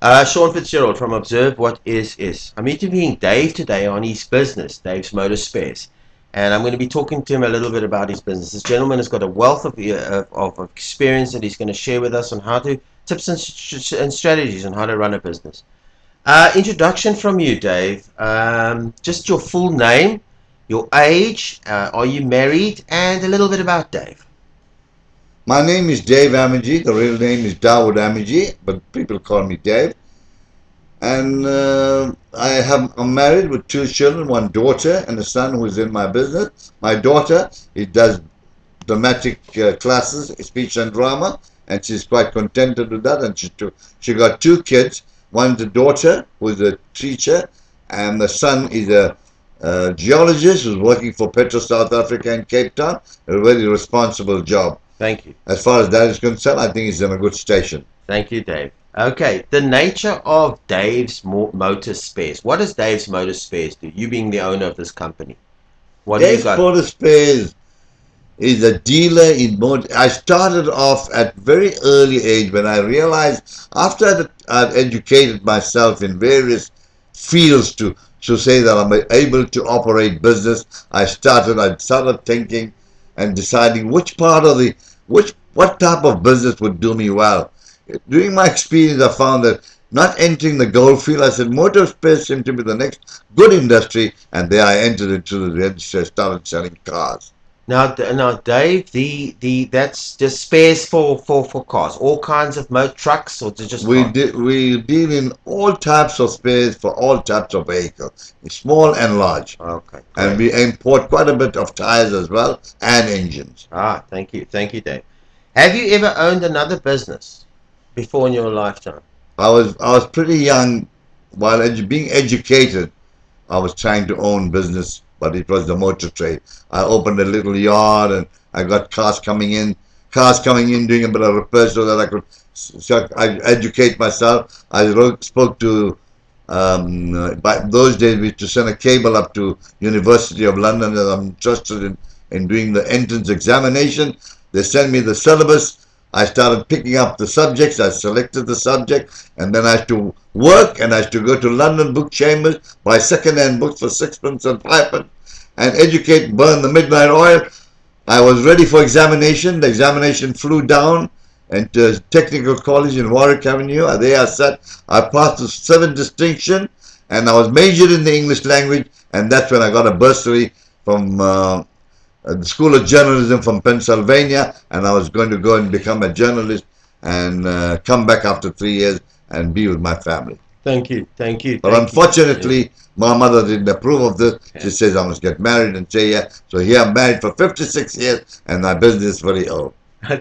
Sean Fitzgerald from Observe What Is. I'm interviewing Dave today on his business, Dave's Motor Spares. And I'm going to be talking to him a little bit about his business. This gentleman has got a wealth of experience that he's going to share with us on how to, tips and strategies on how to run a business. Introduction from you, Dave. Just your full name, your age, are you married, and a little bit about Dave. My name is Dave Amojee. The real name is Dawood Amojee, but people call me Dave. And I'm married with 2 children, 1 daughter and a son who is in my business. My daughter, he does dramatic classes, speech and drama, and she's quite contented with that. And she got 2 kids. One's a daughter who is a teacher, and the son is a geologist who's working for Petro South Africa in Cape Town. A very responsible job. Thank you. As far as that is concerned, I think he's in a good station. Thank you, Dave. Okay, the nature of Dave's Motor Spares. What does Dave's Motor Spares do? You being the owner of this company. What Dave's Motor Spares is a dealer in motor. I started off at very early age when I realized after I'd educated myself in various fields to say that I'm able to operate business. I started thinking and deciding what type of business would do me well. During my experience, I found that not entering the gold field, I said motor spares seemed to be the next good industry, and there I entered into the industry. I started selling cars. Now, Dave, that's just spares for cars, all kinds of trucks, or just we deal in all types of spares for all types of vehicles, small and large. Okay. Great. And we import quite a bit of tires as well and engines. Thank you, Dave. Have you ever owned another business before in your lifetime? I was pretty young. While being educated, I was trying to own business, but it was the motor trade. I opened a little yard and I got cars coming in, doing a bit of repair so that I could educate myself. I spoke to, by those days we used to send a cable up to University of London that I'm interested in doing the entrance examination. They sent me the syllabus. I started picking up the subjects. I selected the subject, and then I had to work, and I had to go to London book chambers, buy second-hand books for 6pence and 5pence, and educate, burn the midnight oil. I was ready for examination. The examination flew down into Technical College in Warwick Avenue. There I sat. I passed with 7 distinction, and I was majored in the English language, and that's when I got a bursary from the School of Journalism from Pennsylvania, and I was going to go and become a journalist and come back after 3 years and be with my family. Thank you. But unfortunately, my mother didn't approve of this. Okay. She says I must get married and stay here. So here I'm married for 56 years, and my business is very old.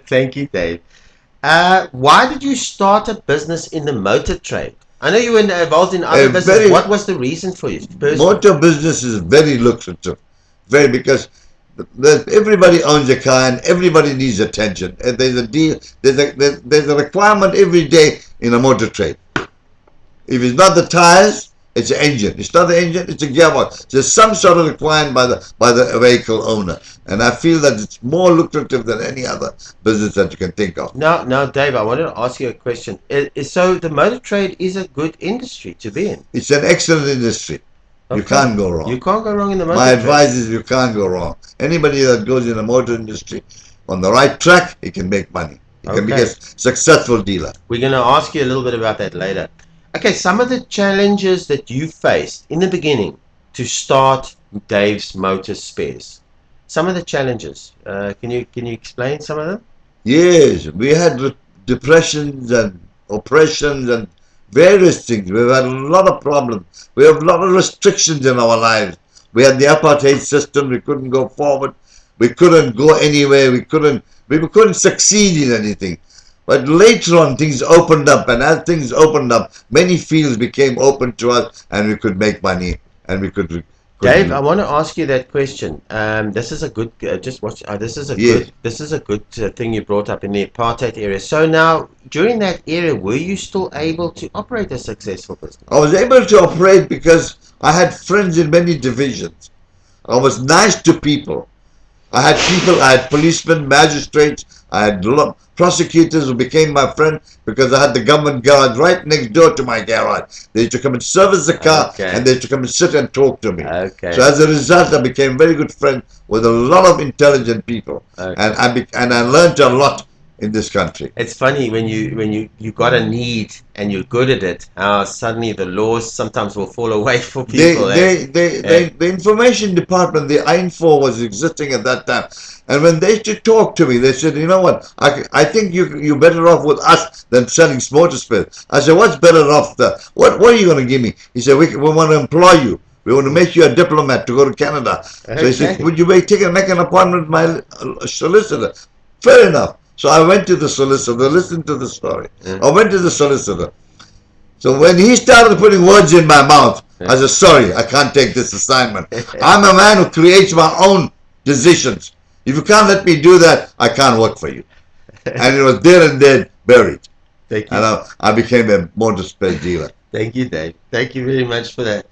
Thank you, Dave. Why did you start a business in the motor trade? I know you were involved in other business. What was the reason for you? Motor business is very lucrative, because everybody owns a car and everybody needs attention. And there's a requirement every day in a motor trade. If it's not the tires, it's an engine. It's not the engine, it's a gearbox. There's some sort of requirement by the vehicle owner. And I feel that it's more lucrative than any other business that you can think of. Now, Dave, I wanted to ask you a question. So the motor trade is a good industry to be in? It's an excellent industry. Okay. You can't go wrong. You can't go wrong in the motor trade. My advice is you can't go wrong. Anybody that goes in the motor industry on the right track, he can make money. He can be a successful dealer. We're going to ask you a little bit about that later. Okay, some of the challenges that you faced in the beginning to start Dave's Motor Spares. Some of the challenges. Can you explain some of them? Yes, we had depressions and oppressions and various things. We've had a lot of problems. We have a lot of restrictions in our lives. We had the apartheid system. We couldn't go forward. We couldn't go anywhere. We couldn't succeed in anything. But later on, things opened up, and as things opened up, many fields became open to us, and we could make money, and we could. Dave, I want to ask you that question. This is a good. Just watch. This is a good. This is a good thing you brought up in the apartheid area. So now, during that era, were you still able to operate a successful business? I was able to operate because I had friends in many divisions. I was nice to people. I had people, I had policemen, magistrates, I had prosecutors who became my friend because I had the government guards right next door to my garage. They used to come and service the car, and they used to come and sit and talk to me. So as a result, I became very good friends with a lot of intelligent people, and I learned a lot in this country. It's funny when you got a need and you're good at it, how suddenly the laws sometimes will fall away for people. The information department, the info was existing at that time, and when they used to talk to me, they said, you know what, I think you're better off with us than selling motor spares. I said, what's better off? What are you going to give me? He said, we want to employ you. We want to make you a diplomat to go to Canada. So he said, would you make an appointment with my solicitor? Fair enough. So I went to the solicitor, listened to the story. I went to the solicitor. So when he started putting words in my mouth, I said, sorry, I can't take this assignment. I'm a man who creates my own decisions. If you can't let me do that, I can't work for you. And it was there and then buried. Thank you. And I became a motor spare dealer. Thank you, Dave. Thank you very much for that.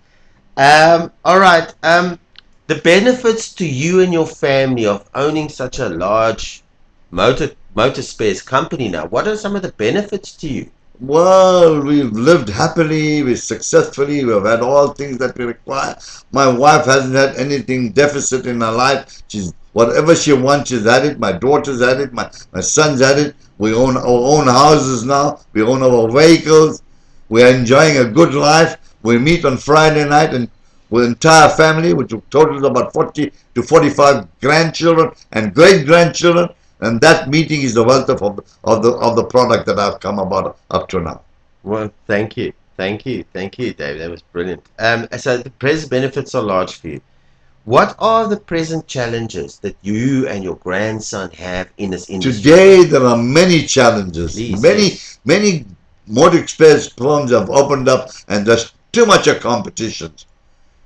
All right. The benefits to you and your family of owning such a large motor spares company now. What are some of the benefits to you? Well, we've lived happily, we've successfully, we've had all things that we require. My wife hasn't had anything deficit in her life. She's whatever she wants, she's had it. My daughter's had it, my son's had it. We own our own houses now, we own our vehicles, we're enjoying a good life. We meet on Friday night and with the entire family, which totals about 40 to 45 grandchildren and great-grandchildren. And that meeting is the wealth of the product that I've come about up to now. Well, thank you, Dave. That was brilliant. So the present benefits are large for you. What are the present challenges that you and your grandson have in this industry? Today there are many challenges. Please, many motor spares firms have opened up, and there's too much of competition.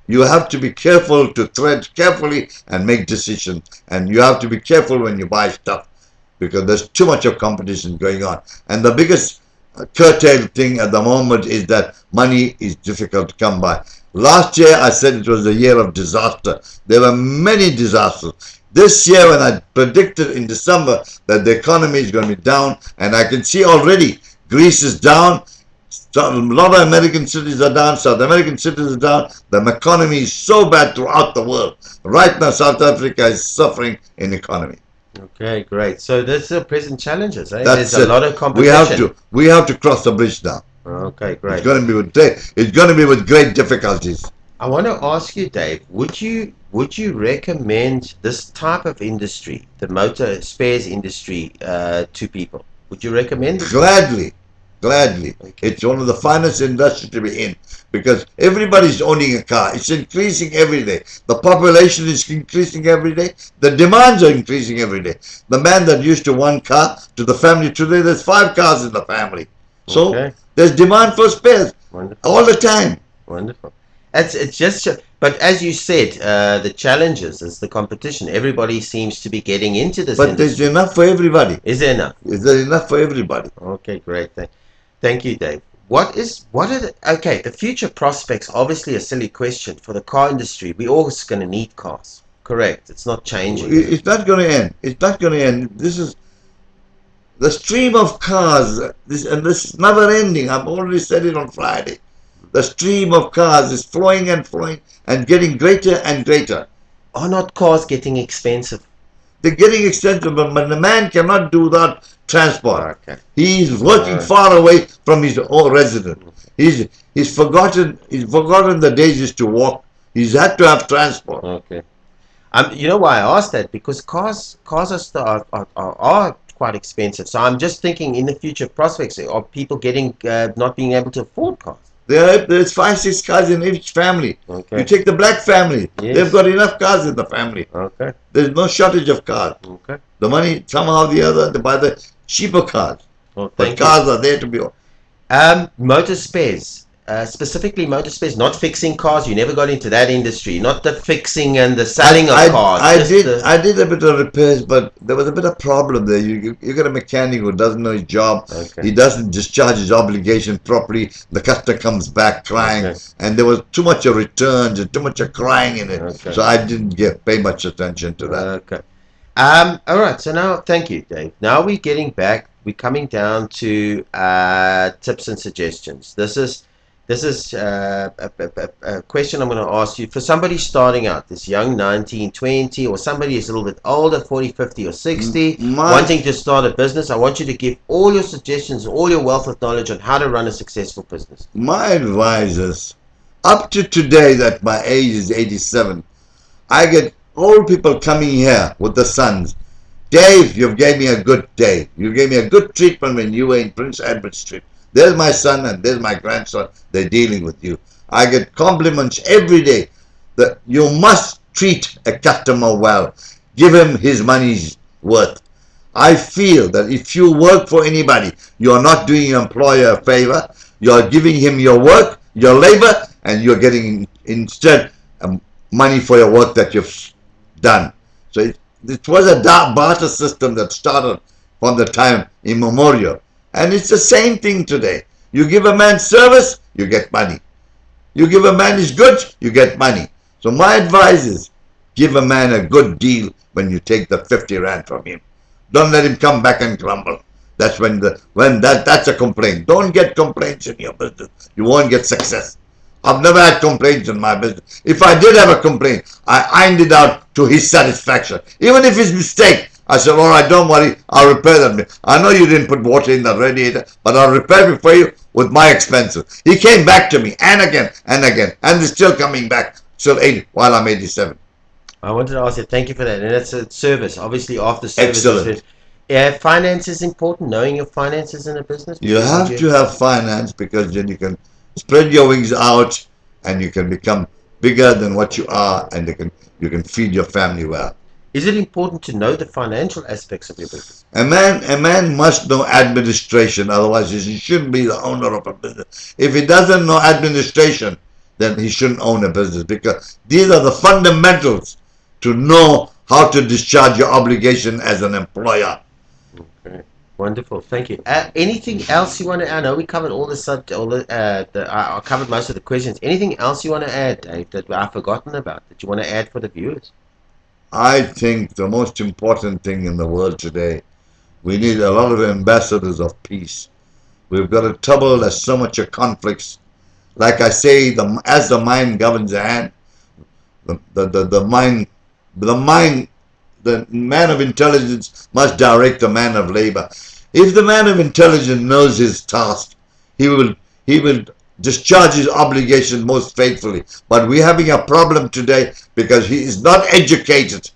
You have to be careful to tread carefully and make decisions. And you have to be careful when you buy stuff because there's too much of competition going on. And the biggest curtail thing at the moment is that money is difficult to come by. Last year I said it was a year of disaster. There were many disasters. This year when I predicted in December that the economy is going to be down, and I can see already Greece is down. A lot of American cities are down, South American cities are down. The economy is so bad throughout the world. Right now, South Africa is suffering in economy. Okay, great. So there's the present challenges. There's a lot of competition. We have to cross the bridge now. Okay, great. It's going to be with great difficulties. I want to ask you, Dave. Would you recommend this type of industry, the motor spares industry, to people? Would you recommend it? Gladly. Okay. It's one of the finest industries to be in because everybody's owning a car. It's increasing every day. The population is increasing every day. The demands are increasing every day. The man that used to one car to the family today, there's 5 cars in the family. So there's demand for spares all the time. Wonderful. It's just, but as you said, the challenges is the competition. Everybody seems to be getting into this. But industry. There's enough for everybody. Is there enough? Is there enough for everybody? Okay, great. Thank you, Dave. The future prospects, obviously a silly question for the car industry. We're always going to need cars. Correct. It's not changing. It's not going to end. It's not going to end. This is the stream of cars. This is never ending. I've already said it on Friday. The stream of cars is flowing and flowing and getting greater and greater. Are not cars getting expensive? They're getting expensive, but the man cannot do that transport. Okay. He's working far away from his own residence. He's forgotten the days he used to walk. He's had to have transport. Okay. You know why I asked that? Because cars are quite expensive. So I'm just thinking in the future prospects of people getting not being able to afford cars. There's 5, 6 cars in each family. Okay. You take the black family. Yes. They've got enough cars in the family. Okay. There's no shortage of cars. Okay. The money, somehow or the other, they buy the cheaper cars. Well, but cars are there to be... Motor spares. Specifically motor spares, not fixing cars. You never got into that industry. Not the fixing and the selling of cars. I did a bit of repairs, but there was a bit of problem there. You got a mechanic who doesn't know his job. Okay. He doesn't discharge his obligation properly. The customer comes back crying, and there was too much of returns and too much of crying in it. Okay. So I didn't pay much attention to that. Okay. All right. So now, thank you, Dave. Now we're getting back. We're coming down to tips and suggestions. This is a question I'm going to ask you for somebody starting out, this young 19, 20, or somebody who's a little bit older, 40, 50, or 60, My wanting to start a business. I want you to give all your suggestions, all your wealth of knowledge on how to run a successful business. my advice is, up to today, that my age is 87, I get old people coming here with the sons. Dave, you gave me a good day. You gave me a good treatment when you were in Prince Edward Street. There's my son and there's my grandson. They're dealing with you. I get compliments every day that you must treat a customer well. Give him his money's worth. I feel that if you work for anybody, you are not doing your employer a favor. You are giving him your work, your labor, and you're getting instead money for your work that you've done. So it was a barter system that started from the time immemorial. And it's the same thing today. You give a man service, you get money. You give a man his goods, you get money. So my advice is, give a man a good deal when you take the 50 rand from him. Don't let him come back and grumble. That's that's a complaint. Don't get complaints in your business. You won't get success. I've never had complaints in my business. If I did have a complaint, I ironed it out to his satisfaction. Even if it's a mistake, I said, all right, don't worry, I'll repair that. I know you didn't put water in the radiator, but I'll repair it for you with my expenses. He came back to me and again and again, and he's still coming back, still 80, while I'm 87. I wanted to ask you, thank you for that. And it's a service. Obviously, after service, Excellent. finance is important. Knowing your finances in a business. You have to have finance, because then you can spread your wings out and you can become bigger than what you are, and you can feed your family well. Is it important to know the financial aspects of your business? A man must know administration, otherwise he shouldn't be the owner of a business. If he doesn't know administration, then he shouldn't own a business, because these are the fundamentals to know how to discharge your obligation as an employer. Okay. Wonderful, thank you. Anything else you want to add? I know we covered all the I covered most of the questions. Anything else you want to add, Dave, that I've forgotten about, that you want to add for the viewers? I think the most important thing in the world today, we need a lot of ambassadors of peace. We've got a trouble, there's so much of conflicts. Like I say, as the mind governs the hand, the man of intelligence must direct the man of labor. If the man of intelligence knows his task, he will discharge his obligation most faithfully. But we're having a problem today because he is not educated.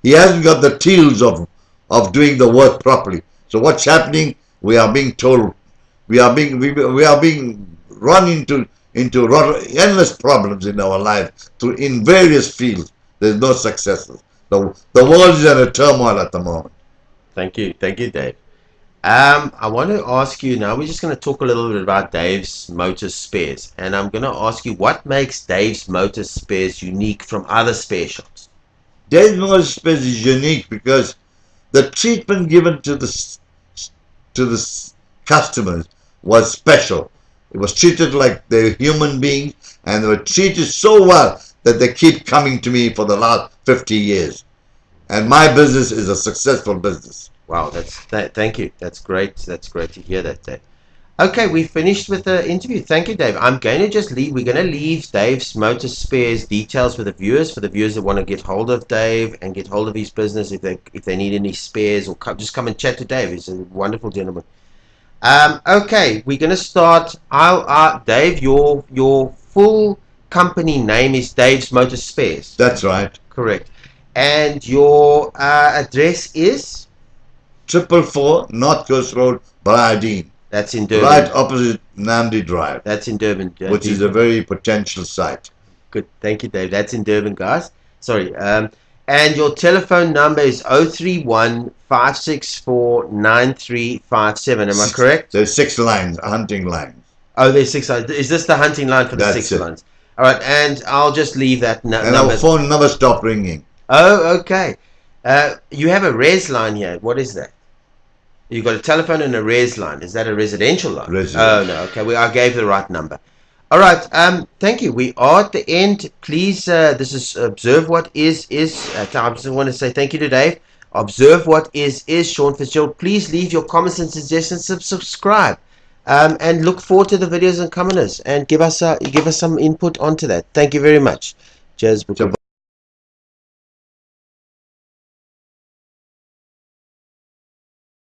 He hasn't got the tools of doing the work properly. So what's happening? We are being told, we are being run into endless problems in our life in various fields. There's no successes. The world is in a turmoil at the moment. Thank you, Dave. I want to ask you now, we're just going to talk a little bit about Dave's Motor Spares, and I'm going to ask you, what makes Dave's Motor Spares unique from other spare shops? Dave's Motor Spares is unique because the treatment given to the customers was special. It was treated like they're human beings, and they were treated so well that they keep coming to me for the last 50 years. And my business is a successful business. Wow, thank you. That's great. That's great to hear that, Dave. Okay, we finished with the interview. Thank you, Dave. I'm going to just leave. We're going to leave Dave's Motor Spares details for the viewers that want to get hold of Dave and get hold of his business if they need any spares, or just come and chat to Dave. He's a wonderful gentleman. Okay, we're going to start. Dave, your full company name is Dave's Motor Spares. That's right. Correct. And your address is 444 North Coast Road, Bradeen. That's in Durban. Right opposite Namdi Drive. That's in Durban. Which is a very potential site. Good. Thank you, Dave. That's in Durban, guys. Sorry. And your telephone number is 031 564 9357. Am I correct? There's 6 lines, hunting lines. Oh, there's 6 lines. Is this the hunting line for the 6 lines? All right. And I'll just leave that number. And our phone never stopped ringing. Oh, okay. You have a res line here. What is that? You've got a telephone and a res line. Is that a residential line? Oh, no. Okay. I gave the right number. All right. Thank you. We are at the end. Please, this is Observe What Is. I just want to say thank you to Dave. Observe what is Sean Fitzgerald. Please leave your comments and suggestions, subscribe, and look forward to the videos and commenters, and give us some input onto that. Thank you very much. Cheers.